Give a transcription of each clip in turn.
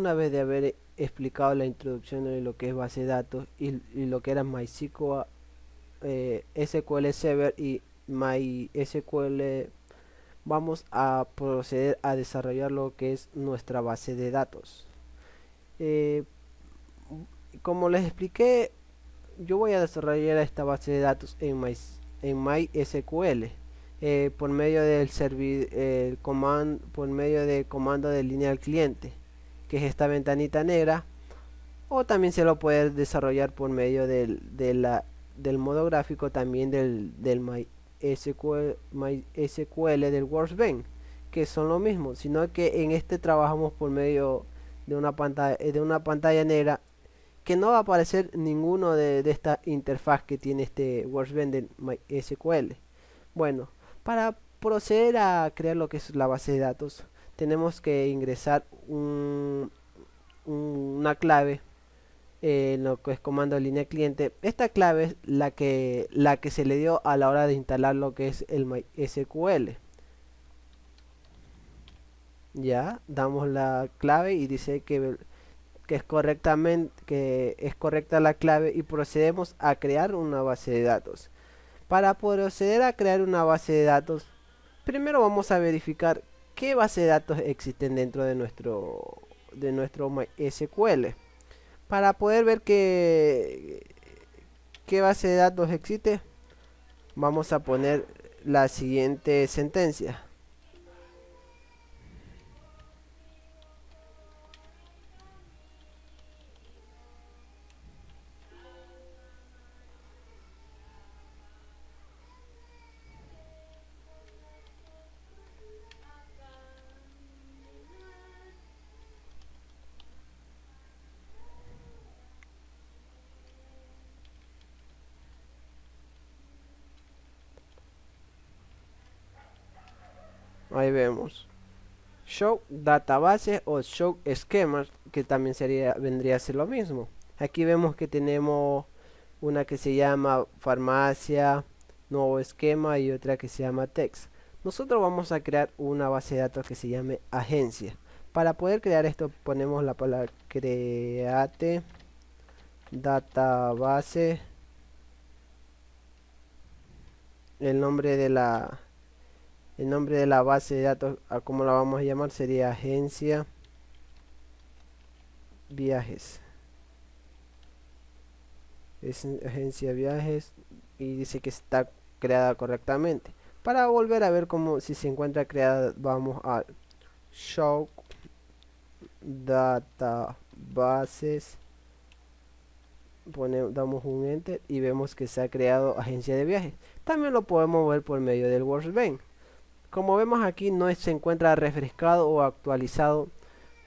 una vez de haber explicado la introducción de lo que es base de datos y lo que era MySQL, SQL Server y MySQL, vamos a proceder a desarrollar lo que es nuestra base de datos. Eh, Como les expliqué, yo voy a desarrollar esta base de datos en MySQL por medio del por medio de comando de línea al cliente, que es esta ventanita negra, o también se lo puede desarrollar por medio del modo gráfico también del MySQL del Workbench, que son lo mismo, sino que en este trabajamos por medio de una pantalla negra, que no va a aparecer ninguno de esta interfaz que tiene este Workbench de MySQL. Bueno, para proceder a crear lo que es la base de datos, tenemos que ingresar una clave en lo que es comando de línea cliente. Esta clave es la que se le dio a la hora de instalar lo que es el MySQL. Ya damos la clave y dice que es correcta la clave, y procedemos a crear una base de datos. Para proceder a crear una base de datos, primero vamos a verificar qué base de datos existen dentro de nuestro MySQL. Para poder ver qué base de datos existe, vamos a poner la siguiente sentencia. Ahí vemos show database o show schemas, que también vendría a ser lo mismo. Aquí vemos que tenemos una que se llama farmacia, nuevo esquema, y otra que se llama text. Nosotros vamos a crear una base de datos que se llame agencia. Para poder crear esto, ponemos la palabra create database. El nombre de la base de datos, como la vamos a llamar, sería agencia viajes. Es agencia viajes, y dice que está creada correctamente. Para volver a ver cómo si se encuentra creada, vamos a show databases, damos un enter y vemos que se ha creado agencia de viajes. También lo podemos ver por medio del Workbench. Como vemos aquí, no se encuentra refrescado o actualizado.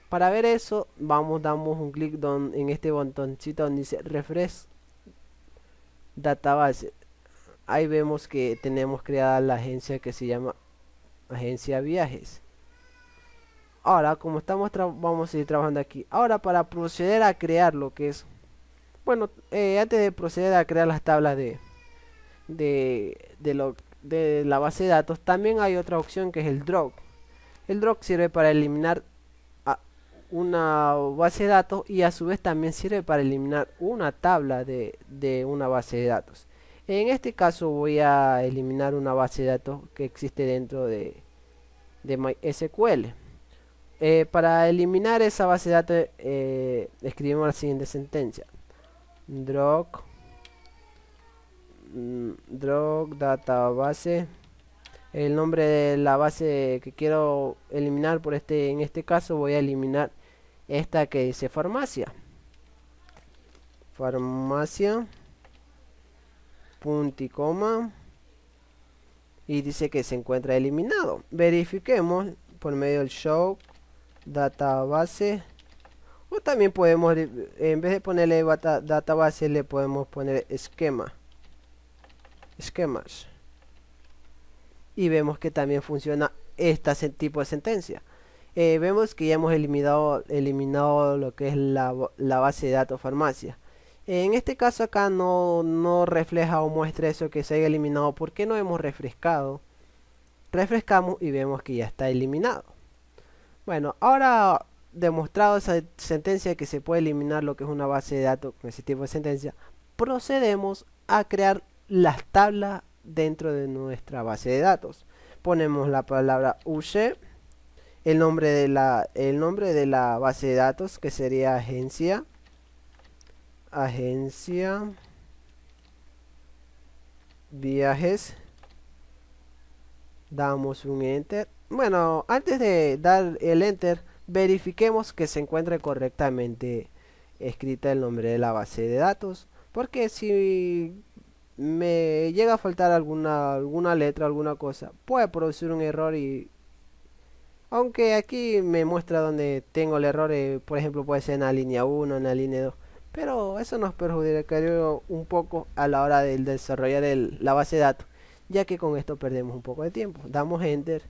Para ver eso, damos un clic en este botoncito donde dice refresh database. Ahí vemos que tenemos creada la agencia que se llama agencia viajes. Ahora, como vamos a ir trabajando aquí. Ahora, para proceder a crear lo que es, bueno, antes de proceder a crear las tablas de la base de datos, también hay otra opción que es el drop. El drop sirve para eliminar una base de datos, y a su vez también sirve para eliminar una tabla de una base de datos. En este caso voy a eliminar una base de datos que existe dentro de MySQL. Para eliminar esa base de datos, escribimos la siguiente sentencia: drop database. El nombre de la base que quiero eliminar, en este caso voy a eliminar esta que dice farmacia. Farmacia, punto y coma, y dice que se encuentra eliminado. Verifiquemos por medio del show database, o también podemos, en vez de ponerle database, le podemos poner esquemas, y vemos que también funciona este tipo de sentencia. Vemos que ya hemos eliminado lo que es la base de datos farmacia. En este caso acá no refleja o muestra eso que se haya eliminado, porque no hemos refrescado. Refrescamos y vemos que ya está eliminado. Bueno, ahora demostrado esa sentencia que se puede eliminar lo que es una base de datos con ese tipo de sentencia, procedemos a crear las tablas dentro de nuestra base de datos. Ponemos la palabra UC, el nombre de la base de datos, que sería agencia viajes. Damos un enter. Bueno, antes de dar el enter, verifiquemos que se encuentre correctamente escrita el nombre de la base de datos, porque si me llega a faltar alguna letra, alguna cosa, puede producir un error. Y aunque aquí me muestra donde tengo el error, por ejemplo puede ser en la línea 1, en la línea 2, pero eso nos perjudicaría un poco a la hora de desarrollar la base de datos, ya que con esto perdemos un poco de tiempo. Damos enter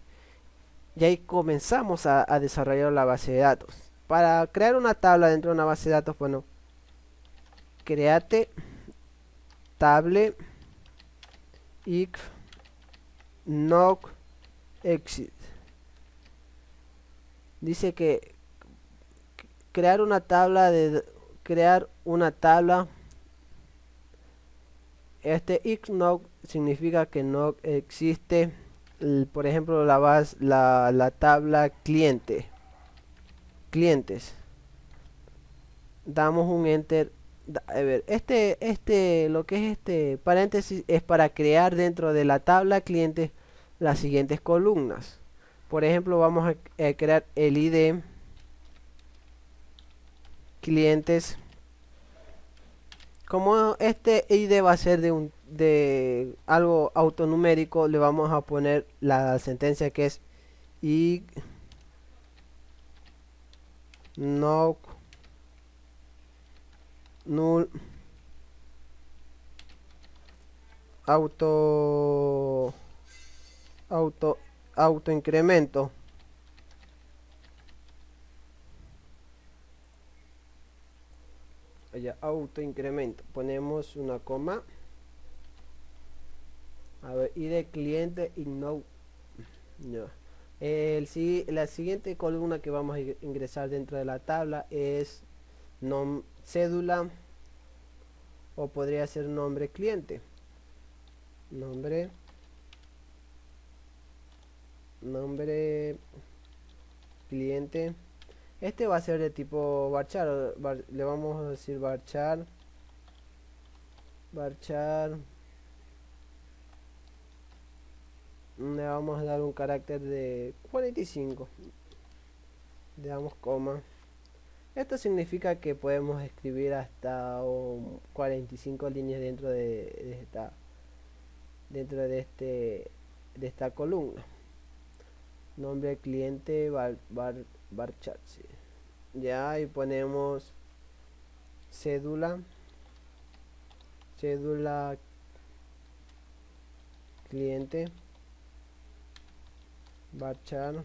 y ahí comenzamos a desarrollar la base de datos. Para crear una tabla dentro de una base de datos, bueno, create table if no exist. Dice que crear una tabla if no significa que no existe, por ejemplo, la tabla clientes. Damos un enter. A ver, lo que es este paréntesis es para crear dentro de la tabla clientes las siguientes columnas. Por ejemplo, vamos a crear el ID clientes. Como este ID va a ser de algo autonumérico, le vamos a poner la sentencia que es y no null auto auto auto incremento. Allá, auto incremento, ponemos una coma. A ver, id cliente y no. La siguiente columna que vamos a ingresar dentro de la tabla es cédula, o podría ser nombre cliente. Nombre cliente. Este va a ser de tipo varchar. Le vamos a decir varchar. Le vamos a dar un carácter de 45. Le damos coma. Esto significa que podemos escribir hasta 45 líneas dentro de esta columna. Nombre cliente varchar, sí. Ya, y ponemos cédula cliente varchar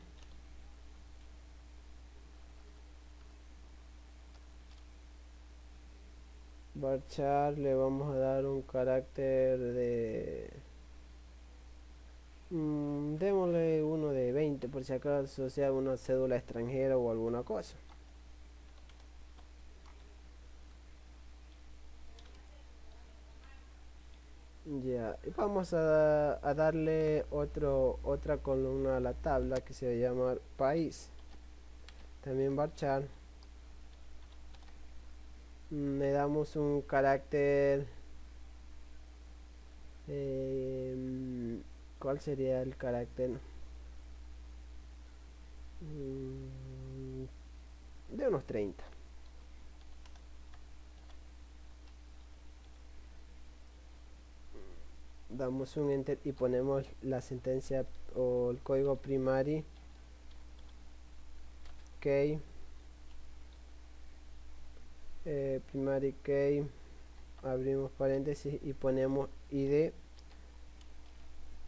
le vamos a dar un carácter de démosle uno de 20 por si acaso sea una cédula extranjera o alguna cosa. Ya, y vamos a darle otra columna a la tabla que se va a llamar país. También varchar. Le damos un carácter. ¿Cuál sería el carácter? De unos 30. Damos un enter y ponemos la sentencia o el código primary key, primary key, abrimos paréntesis y ponemos id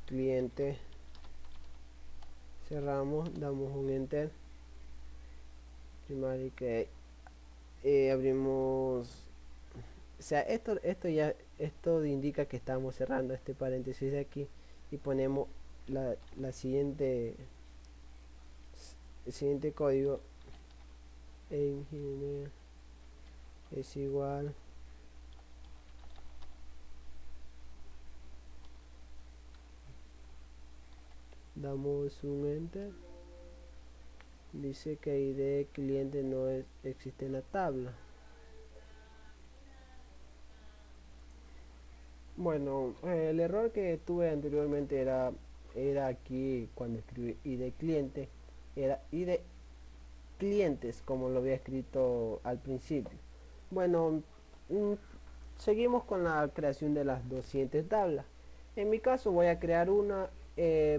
cliente, cerramos, damos un enter, primary key, abrimos, o sea, esto indica que estamos cerrando este paréntesis de aquí y ponemos el siguiente código engine es igual, damos un enter, dice que ID cliente no existe en la tabla. Bueno, el error que tuve anteriormente era aquí cuando escribí ID cliente, era ID clientes como lo había escrito al principio. Bueno, mm, seguimos con la creación de las 200 tablas. En mi caso voy a crear una,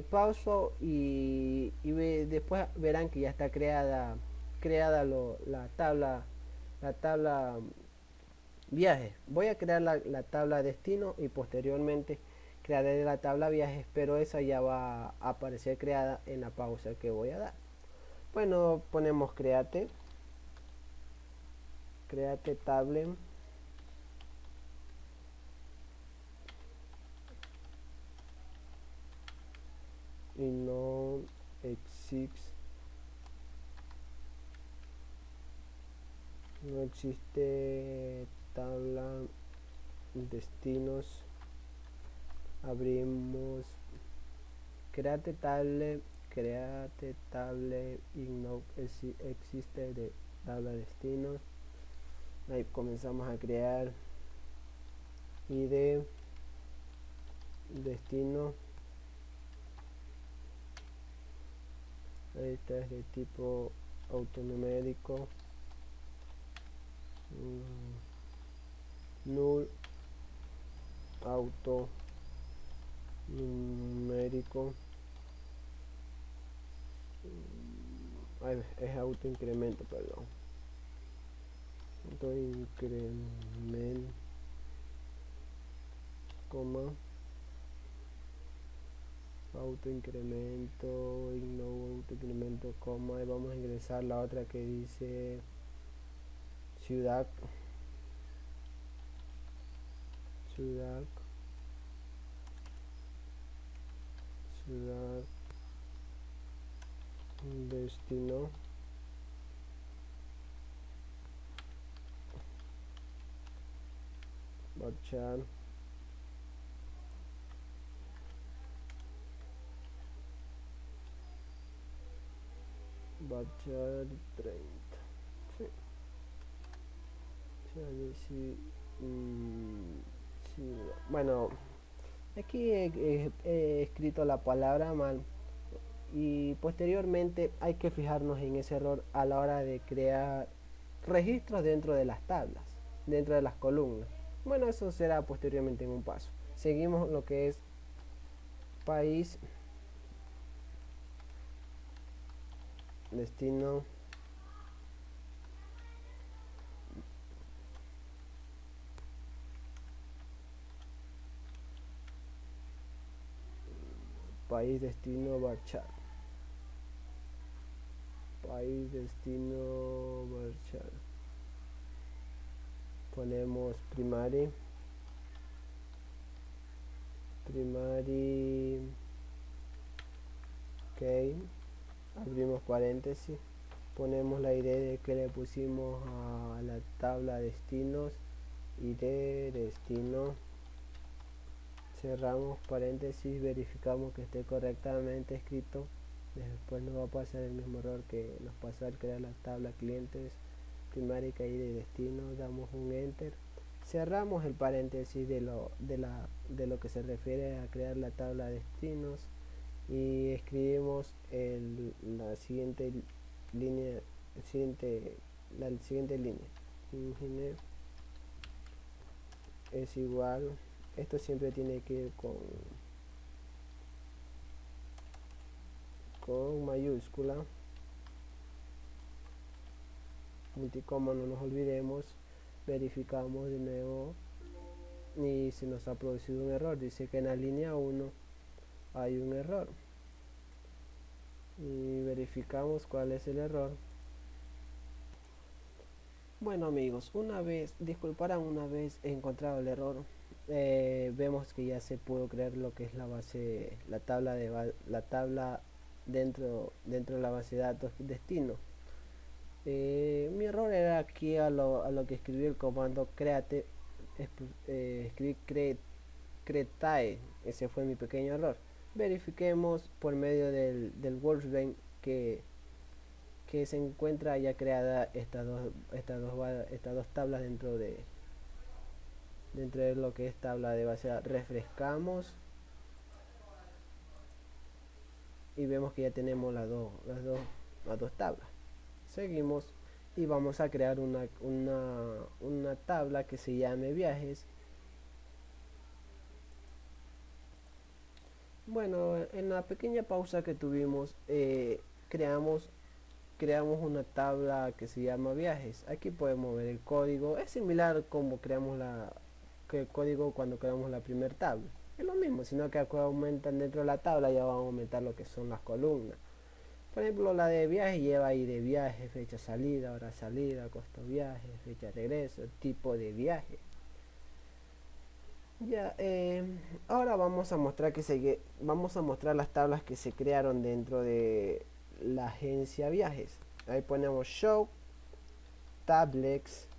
pauso después verán que ya está creada la tabla viajes. Voy a crear la tabla destino y posteriormente crearé la tabla viajes, pero esa ya va a aparecer creada en la pausa que voy a dar. Bueno, ponemos create table y no existe tabla destinos. Abrimos create table y no existe de tabla destinos. Ahí comenzamos a crear id destino. Esta es de tipo autonumérico, null auto numérico, es auto incremento, perdón, auto incremento, coma, auto incremento y no auto incremento, coma, y vamos a ingresar la otra que dice ciudad destino, varchar varchar 30. Sí. Sí, sí, bueno, aquí he escrito la palabra mal y posteriormente hay que fijarnos en ese error a la hora de crear registros dentro de las tablas, dentro de las columnas. Bueno, eso será posteriormente en un paso. Seguimos lo que es país, destino, país, destino, varchar. País, destino, varchar. Ponemos primary, ok, abrimos paréntesis, ponemos la ID que le pusimos a la tabla destinos, ID destino, cerramos paréntesis, verificamos que esté correctamente escrito. Después no va a pasar el mismo error que nos pasó al crear la tabla clientes, primaria, ID destino, damos un enter, cerramos el paréntesis de lo que se refiere a crear la tabla destinos y escribimos la siguiente línea, la siguiente línea, ingeniero es igual, esto siempre tiene que ir con mayúscula, multicoma, no nos olvidemos, verificamos de nuevo y se nos ha producido un error, dice que en la línea 1 hay un error y verificamos cuál es el error. Bueno amigos, disculparán, una vez encontrado el error, vemos que ya se pudo crear lo que es la base, la tabla dentro de la base de datos destino. Mi error era aquí a lo que escribí el comando create, escribí cretae, ese fue mi pequeño error. Verifiquemos por medio del workbench que se encuentra ya creada estas dos tablas dentro de lo que es tabla de base. Refrescamos y vemos que ya tenemos las dos tablas. Seguimos y vamos a crear una tabla que se llame viajes. Bueno, en la pequeña pausa que tuvimos, creamos una tabla que se llama viajes. Aquí podemos ver el código. Es similar como creamos que el código cuando creamos la primera tabla. Es lo mismo, sino que acá aumentan dentro de la tabla, ya van a aumentar lo que son las columnas. Por ejemplo, la de viaje lleva ahí de viaje, fecha salida, hora salida, costo viaje, fecha de regreso, tipo de viaje. Ya, ahora vamos a mostrar las tablas que se crearon dentro de la agencia viajes. Ahí ponemos show tablets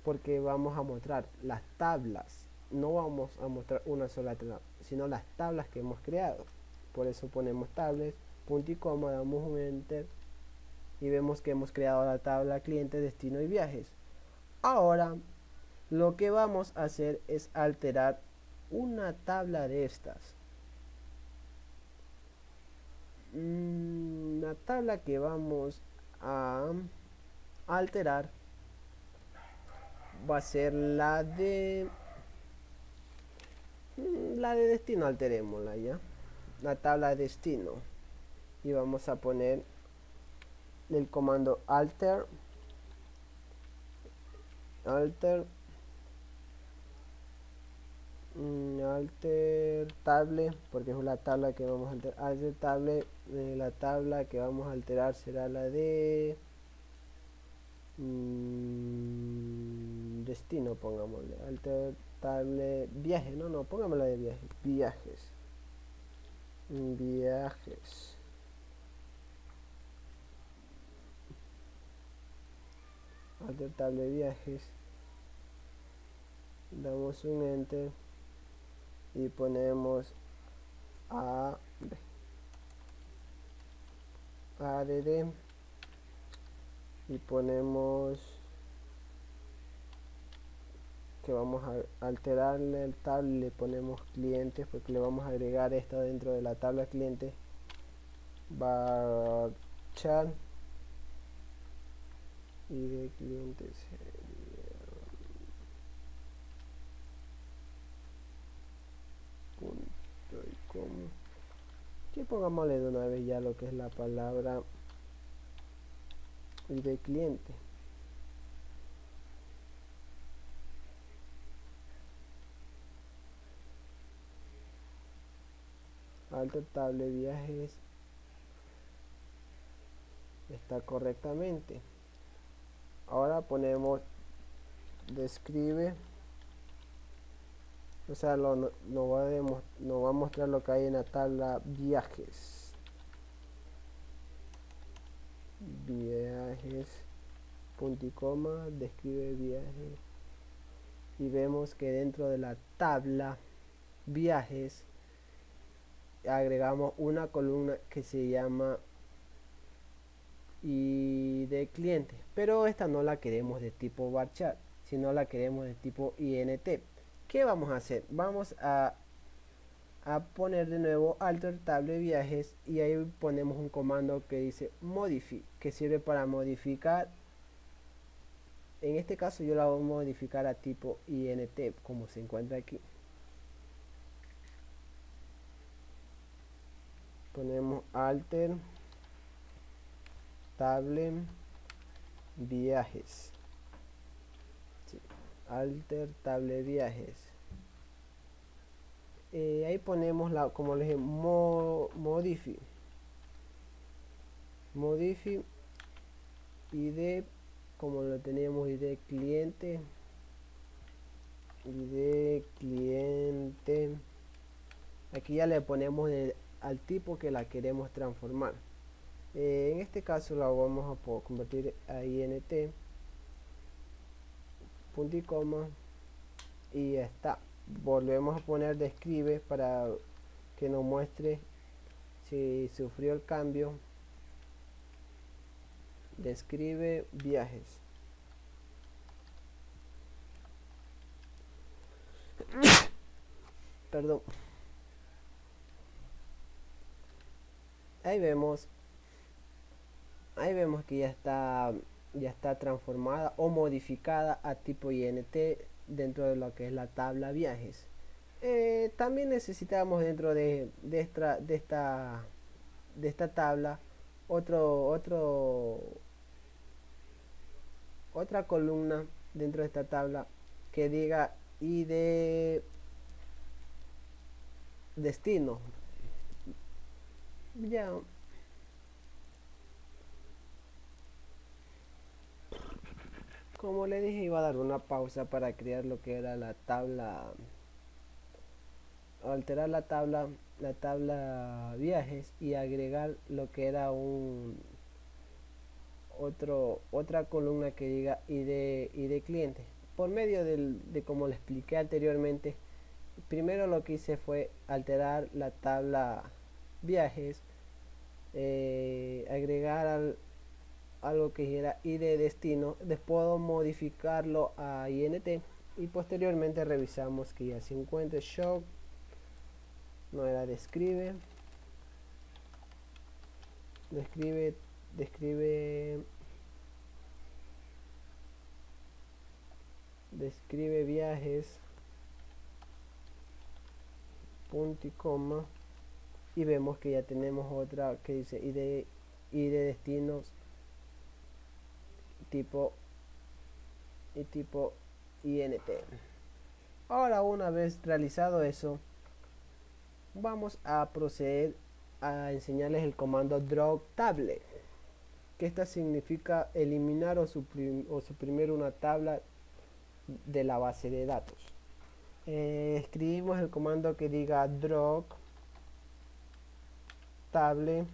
porque vamos a mostrar las tablas. No vamos a mostrar una sola tabla, sino las tablas que hemos creado. Por eso ponemos tablets, punto y coma, damos un enter y vemos que hemos creado la tabla cliente, destino y viajes. Ahora lo que vamos a hacer es alterar una tabla de estas. La tabla que vamos a alterar va a ser la de destino. Alterémosla ya, la tabla de destino, y vamos a poner el comando alter table, porque es la tabla que vamos a alterar. Alter table, la tabla que vamos a alterar será la de destino, pongámosle alter table viaje, no, pongámosla de viajes. Alter table viajes, damos un enter y ponemos add y ponemos que vamos a alterarle el table, le ponemos clientes porque le vamos a agregar esto dentro de la tabla cliente, varchar, y de clientes punto y coma, que pongámosle de una vez ya lo que es la palabra y de cliente. Alter table viajes está correctamente. Ahora ponemos describe, o sea, nos va a mostrar lo que hay en la tabla viajes, punto y coma, describe viajes, y vemos que dentro de la tabla viajes agregamos una columna que se llama y de cliente, pero esta no la queremos de tipo varchar, sino la queremos de tipo int. ¿Qué vamos a hacer? Vamos a poner de nuevo alter table viajes y ahí ponemos un comando que dice modify, que sirve para modificar. En este caso yo la voy a modificar a tipo int, como se encuentra aquí. Ponemos alter table viajes, sí, alter table viajes. Ahí ponemos como les dije, modify id, como lo teníamos, id cliente, aquí ya le ponemos al tipo que la queremos transformar. En este caso la vamos a convertir a int, punto y coma, y ya está. Volvemos a poner describe para que nos muestre si sufrió el cambio. Describe viajes. Perdón. Ahí vemos que ya está transformada o modificada a tipo int dentro de lo que es la tabla viajes. También necesitamos dentro de esta tabla otra columna dentro de esta tabla que diga id destino. Ya, como le dije, iba a dar una pausa para crear lo que era la tabla, alterar la tabla viajes y agregar lo que era otra columna que diga id cliente. Por medio de como le expliqué anteriormente, primero lo que hice fue alterar la tabla viajes, agregar algo que era id destino, después modificarlo a int y posteriormente revisamos que ya se encuentra show, no era describe viajes, punto y coma, y vemos que ya tenemos otra que dice id destinos tipo int. Ahora, una vez realizado eso, vamos a proceder a enseñarles el comando drop table, que esta significa eliminar o suprimir una tabla de la base de datos. Escribimos el comando que diga drop table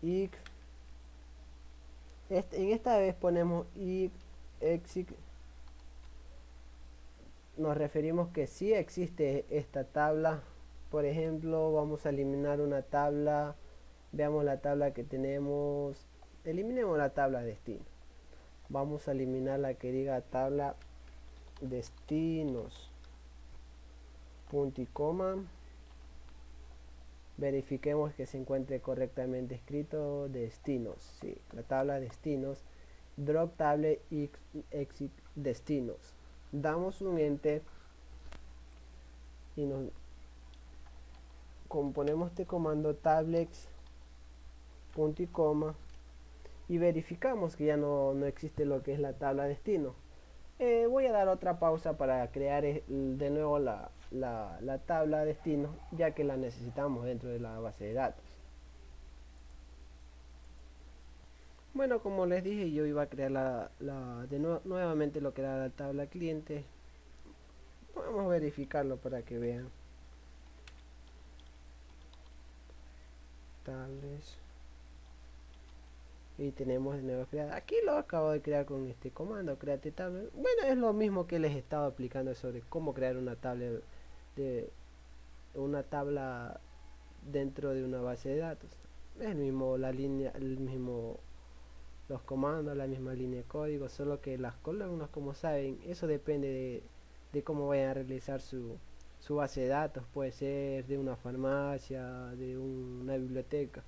y en esta vez ponemos exit. Nos referimos que si existe esta tabla. Por ejemplo, vamos a eliminar una tabla. Veamos la tabla que tenemos. Eliminemos la tabla destino. Vamos a eliminar la que diga tabla destinos, punto y coma. Verifiquemos que se encuentre correctamente escrito destinos. Sí, la tabla destinos. Drop table y exit destinos. Damos un enter y nos componemos este comando tablex, punto y coma, y verificamos que ya no existe lo que es la tabla destino. Voy a dar otra pausa para crear de nuevo la tabla destino, ya que la necesitamos dentro de la base de datos. Bueno, como les dije, yo iba a crear nuevamente lo que era la tabla cliente. Vamos a verificarlo para que vean. Tables. Y tenemos de nuevo creada. Aquí lo acabo de crear con este comando, create table. Bueno, es lo mismo que les estaba explicando sobre cómo crear una tabla dentro de una base de datos. Es el mismo los comandos, la misma línea de código, solo que las columnas, como saben, eso depende de cómo vayan a realizar su base de datos. Puede ser de una farmacia, de una biblioteca,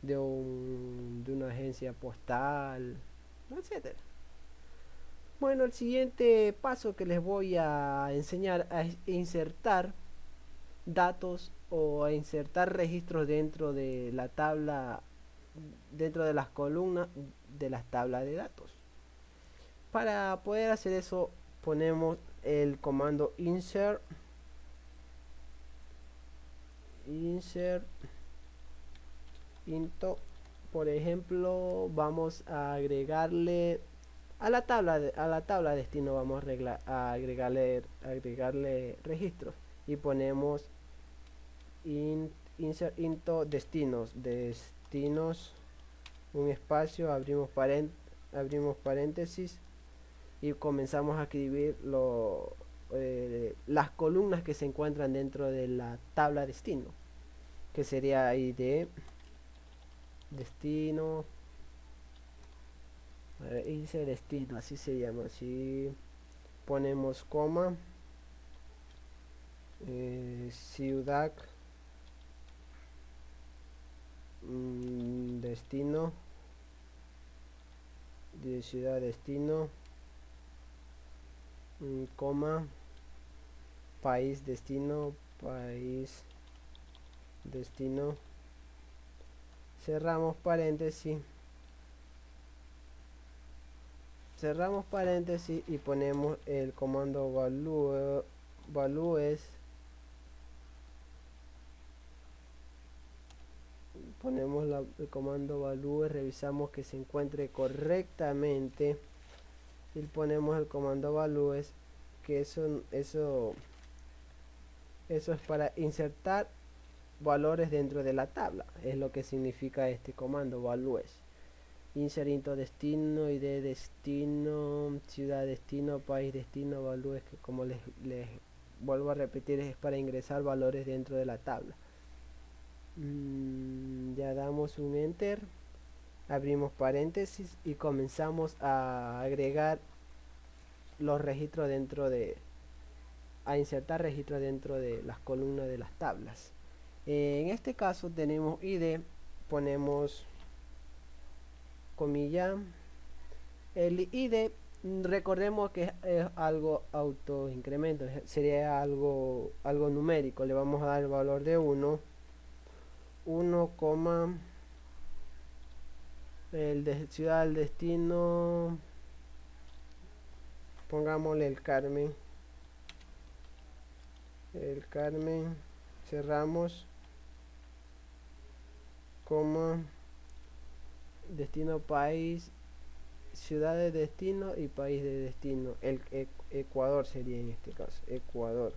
de una agencia postal, etcétera. Bueno, el siguiente paso que les voy a enseñar es insertar datos o a insertar registros dentro de la tabla, dentro de las columnas de las tablas de datos. Para poder hacer eso, ponemos el comando insert into. Por ejemplo, vamos a agregarle a la tabla destino, vamos a agregarle registros y ponemos int insert into destinos, un espacio, abrimos paréntesis y comenzamos a escribir las columnas que se encuentran dentro de la tabla destino, que sería id destino, índice destino, así se llama. Así ponemos coma, ciudad, destino, de ciudad destino, coma, país destino, cerramos paréntesis, y ponemos el comando values, ponemos el comando values, revisamos que se encuentre correctamente y ponemos el comando values, que eso es para insertar valores dentro de la tabla, es lo que significa este comando values. Insert into destino, id destino, ciudad destino, país destino, values, que como les vuelvo a repetir, es para ingresar valores dentro de la tabla. Ya damos un enter, abrimos paréntesis y comenzamos a agregar los registros a insertar registros dentro de las columnas de las tablas. En este caso tenemos id, ponemos comilla, el id, recordemos que es algo auto incremento, sería algo numérico. Le vamos a dar el valor de 1, el de ciudad del destino, pongámosle el Carmen, cerramos, coma, destino país, ciudad de destino y país de destino. El Ecuador sería en este caso, Ecuador,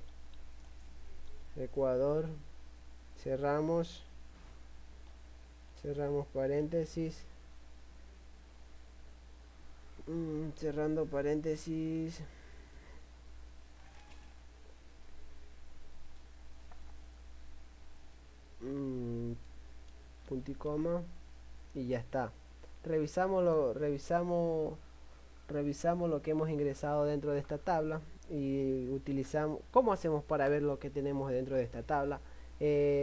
cerramos paréntesis, cerrando paréntesis, punto y coma, y ya está. Revisamos lo que hemos ingresado dentro de esta tabla y utilizamos, ¿cómo hacemos para ver lo que tenemos dentro de esta tabla?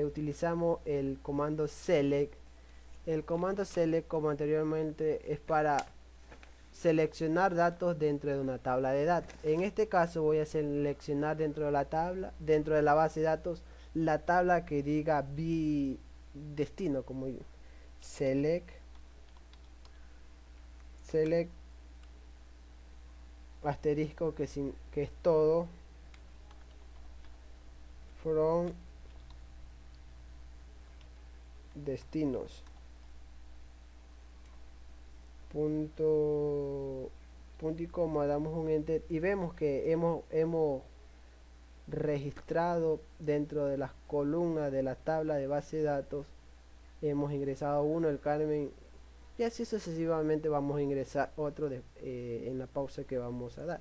Utilizamos el comando select. El comando select, como anteriormente, es para seleccionar datos dentro de una tabla de datos. En este caso voy a seleccionar dentro de la base de datos, la tabla que diga destino, como select asterisco, que es todo, from destinos, punto y coma, damos un enter y vemos que hemos registrado dentro de las columnas de la tabla de base de datos, hemos ingresado uno, el Carmen, y así sucesivamente vamos a ingresar otro en la pausa que vamos a dar.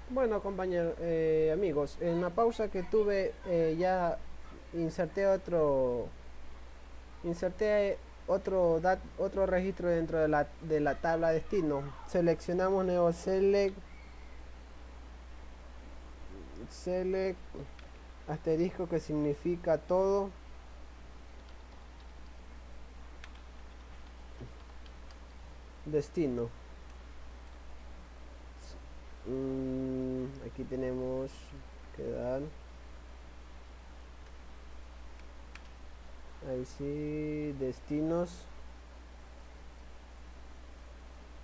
Bueno, compañeros, amigos, en la pausa que tuve ya inserté otro registro dentro de la tabla destino. Seleccionamos neo select asterisco, que significa todo, destino. Aquí tenemos que dar, ahí sí, destinos,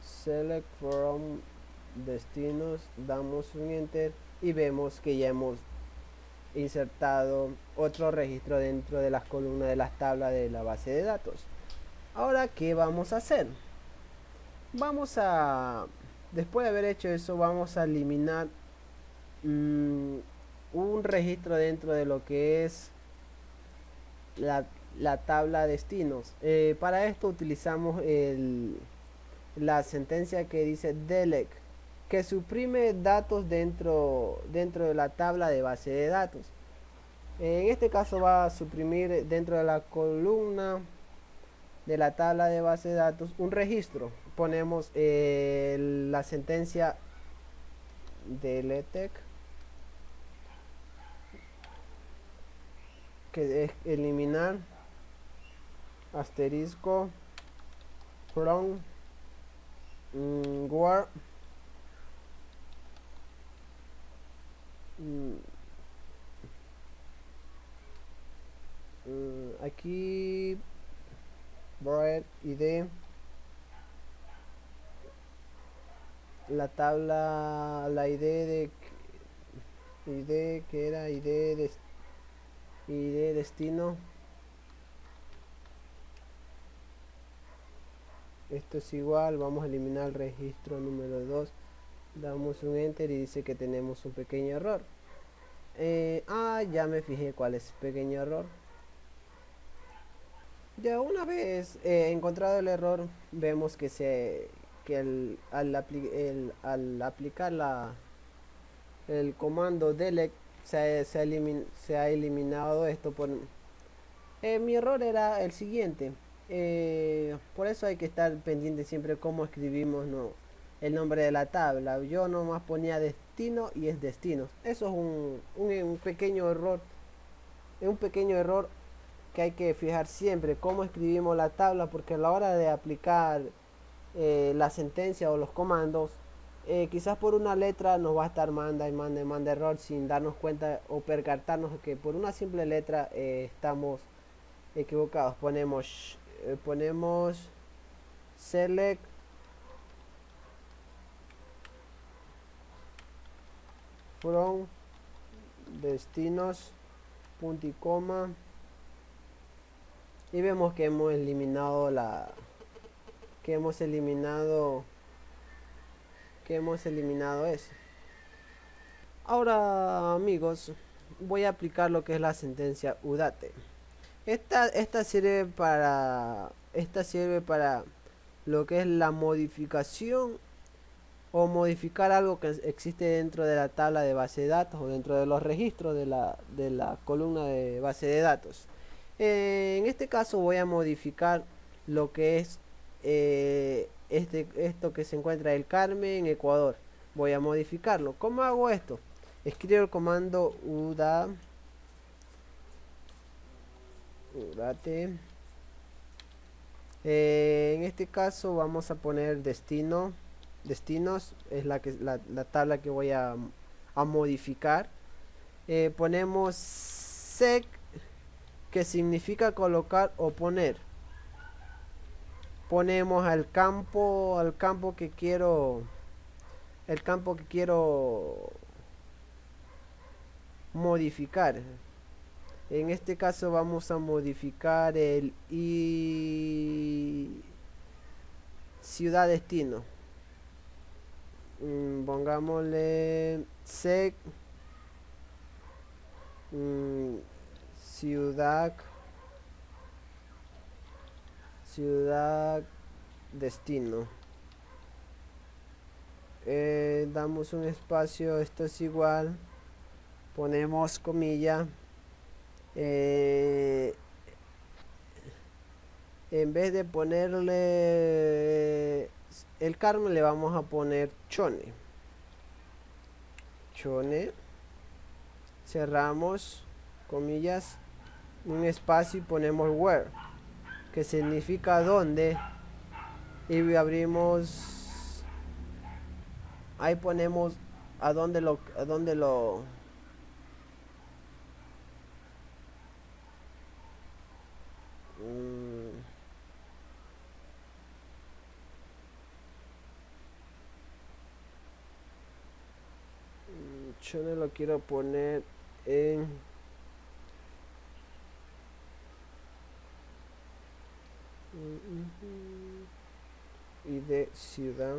select from destinos, damos un enter y vemos que ya hemos insertado otro registro dentro de las columnas de las tablas de la base de datos. Ahora, ¿qué vamos a hacer? Después de haber hecho eso, vamos a eliminar un registro dentro de lo que es la tabla destinos. Para esto utilizamos la sentencia que dice delete, que suprime datos dentro de la tabla de base de datos. En este caso va a suprimir dentro de la columna de la tabla de base de datos un registro. Ponemos la sentencia delete, que es eliminar asterisco from where aquí bread id, la tabla, la id que era id destino. Esto es igual, vamos a eliminar el registro número 2, damos un enter y dice que tenemos un pequeño error. Ya me fijé cuál es el pequeño error. Ya una vez encontrado el error, vemos que al aplicar el comando delete se ha eliminado esto. Mi error era el siguiente. Por eso hay que estar pendiente siempre cómo escribimos, ¿no?, el nombre de la tabla. Yo nomás ponía destino y es destinos. Eso es un pequeño error. Es un pequeño error que hay que fijar siempre cómo escribimos la tabla, porque a la hora de aplicar la sentencia o los comandos, quizás por una letra nos va a estar manda y manda y manda error sin darnos cuenta o percatarnos que por una simple letra estamos equivocados. Ponemos select from destinos punto y coma, y vemos que hemos eliminado eso. Ahora, amigos, voy a aplicar lo que es la sentencia udate. Esta sirve para lo que es la modificación o modificar algo que existe dentro de la tabla de base de datos o dentro de los registros de la columna de base de datos. En este caso voy a modificar lo que es esto que se encuentra el Carmen, Ecuador. Voy a modificarlo. ¿Cómo hago esto? Escribo el comando udate. En este caso vamos a poner destinos, es la tabla que voy a modificar. Ponemos sec, que significa colocar o poner. Ponemos el campo que quiero modificar. En este caso vamos a modificar el ciudad destino. Pongámosle sec ciudad destino. Damos un espacio, esto es igual, ponemos comilla. En vez de ponerle el Carmen, le vamos a poner Chone. Cerramos comillas, un espacio y ponemos where, que significa dónde, y abrimos, ahí ponemos a dónde lo yo no lo quiero poner en y de ciudad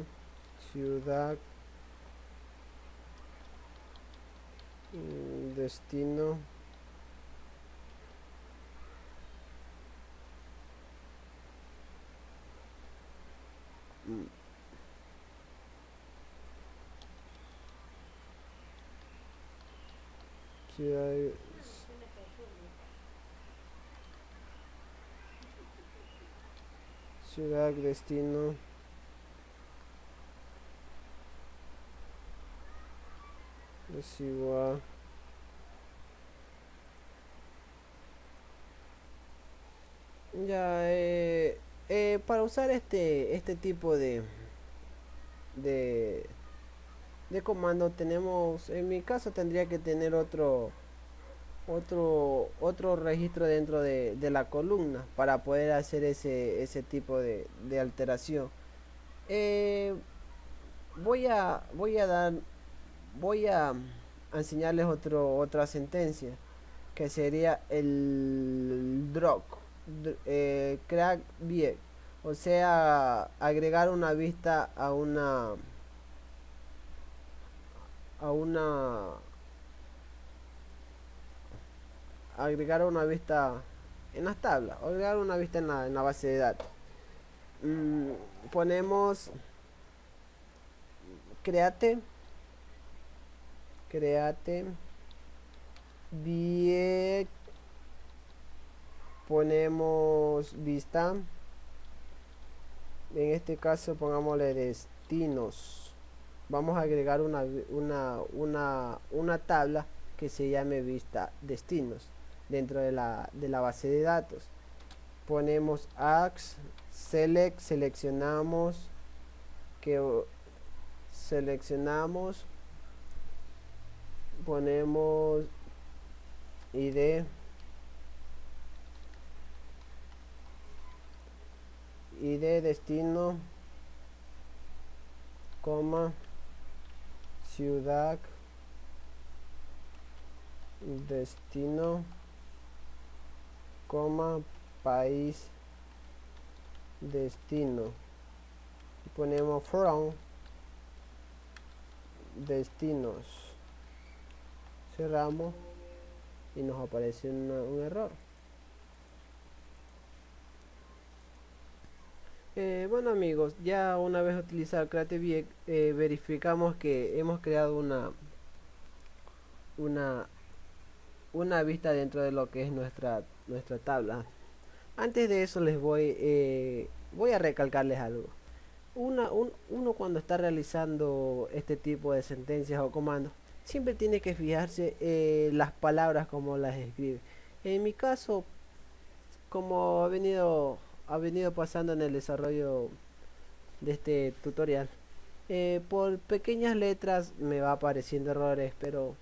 destino, mm, ciudad, ciudad destino es igual. Ya, para usar este tipo de, de comando tenemos, en mi caso tendría que tener otro registro dentro de la columna para poder hacer ese tipo de alteración. Eh, voy a dar, voy a enseñarles otra sentencia que sería el drop, crack bien, o sea, agregar una vista a una, agregar una vista en las tablas, o agregar una vista en la base de datos. Mm, ponemos create, create, bien, ponemos vista, en este caso pongámosle destinos. Vamos a agregar una tabla que se llame vista destinos dentro de la base de datos. Ponemos ax select, seleccionamos que seleccionamos, ponemos id, id destino, coma, ciudad destino, coma, país destino. Ponemos from destinos, cerramos y nos aparece un error. Bueno amigos, ya una vez utilizado Creative verificamos que hemos creado una, una vista dentro de lo que es nuestra tabla. Antes de eso voy a recalcarles algo. Uno cuando está realizando este tipo de sentencias o comandos, siempre tiene que fijarse las palabras como las escribe. En mi caso, como ha venido pasando en el desarrollo de este tutorial, por pequeñas letras me va apareciendo errores, pero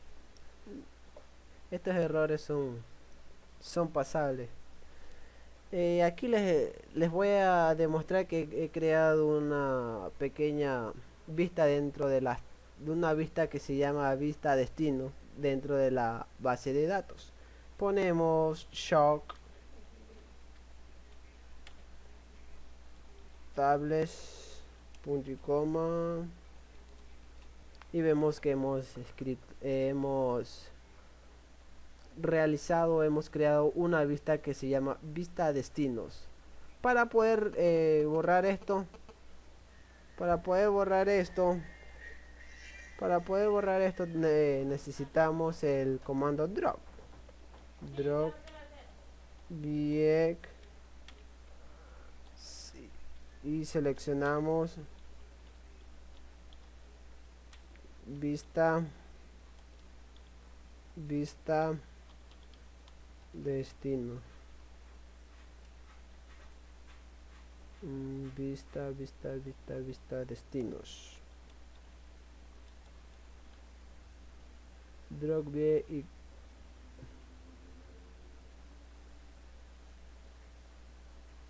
estos errores son pasables. Aquí les voy a demostrar que he creado una pequeña vista dentro de una vista que se llama vista destino dentro de la base de datos. Ponemos shock tables punto y coma y vemos que hemos creado una vista que se llama vista destinos. Para poder borrar esto, para poder borrar esto, necesitamos el comando drop bien y seleccionamos vista destino, vista destinos, drop bien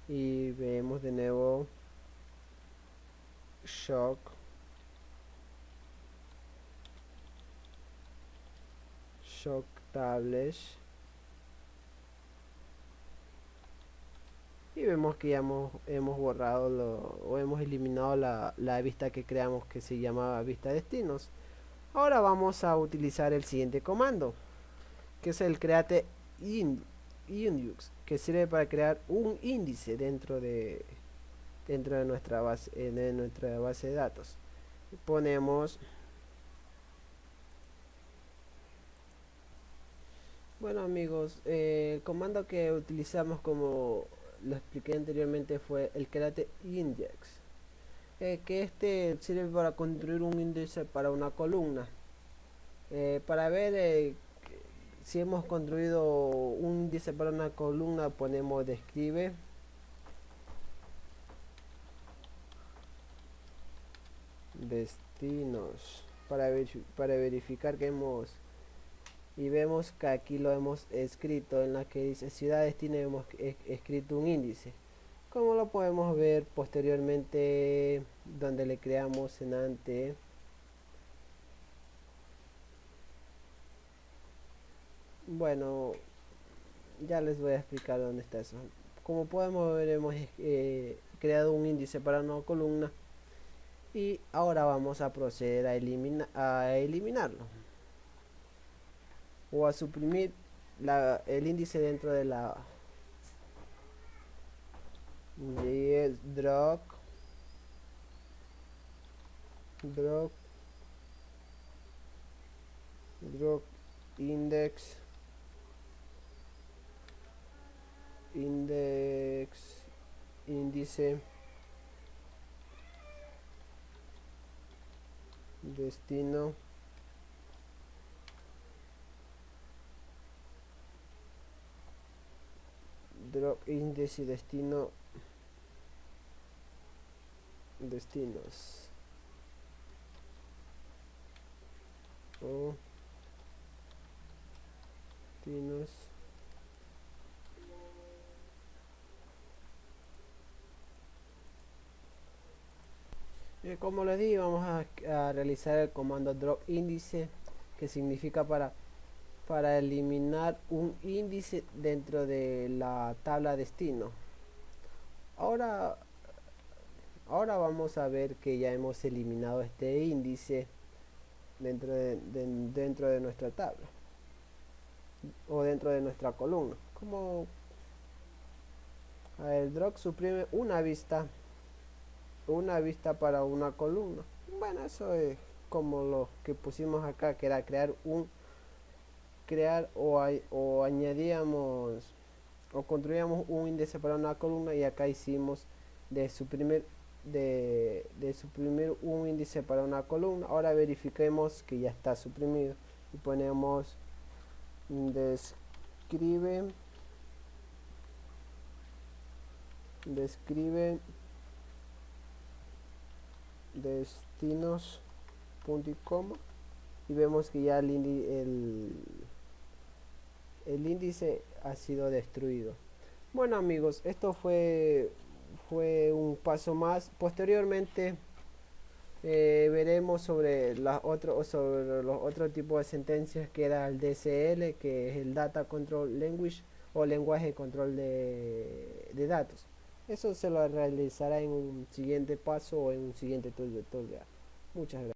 y vemos de nuevo shock tables y vemos que ya hemos borrado o hemos eliminado la vista que creamos que se llamaba vista destinos. Ahora vamos a utilizar el siguiente comando. que es el create index, que sirve para crear un índice dentro de nuestra base de datos. Ponemos, bueno amigos, el comando que utilizamos, como lo expliqué anteriormente, fue el create index, que este sirve para construir un índice para una columna. Para ver si hemos construido un índice para una columna, ponemos describe destinos para verificar que hemos, y vemos que aquí lo hemos escrito en la que dice ciudad destino, hemos escrito un índice, como lo podemos ver posteriormente donde le creamos en ante. Bueno, ya les voy a explicar dónde está eso. Como podemos ver, hemos creado un índice para una columna, y ahora vamos a proceder a eliminarlo o a suprimir el índice dentro de la drag index índice destino índice destino destinos o destinos. Como les di, vamos a realizar el comando drop índice, que significa para eliminar un índice dentro de la tabla destino. Ahora vamos a ver que ya hemos eliminado este índice dentro de nuestra tabla o dentro de nuestra columna. Como el drop suprime una vista para una columna. Bueno, eso es como lo que pusimos acá, que era crear o añadíamos o construíamos un índice para una columna, y acá hicimos de suprimir un índice para una columna. Ahora verifiquemos que ya está suprimido y ponemos describe destinos punto y coma, y vemos que ya el índice ha sido destruido. Bueno amigos, esto fue un paso más. Posteriormente veremos sobre los otros tipos de sentencias, que era el DCL, que es el Data Control Language o lenguaje de control de datos. Eso se lo realizará en un siguiente paso o en un siguiente tutorial. Muchas gracias.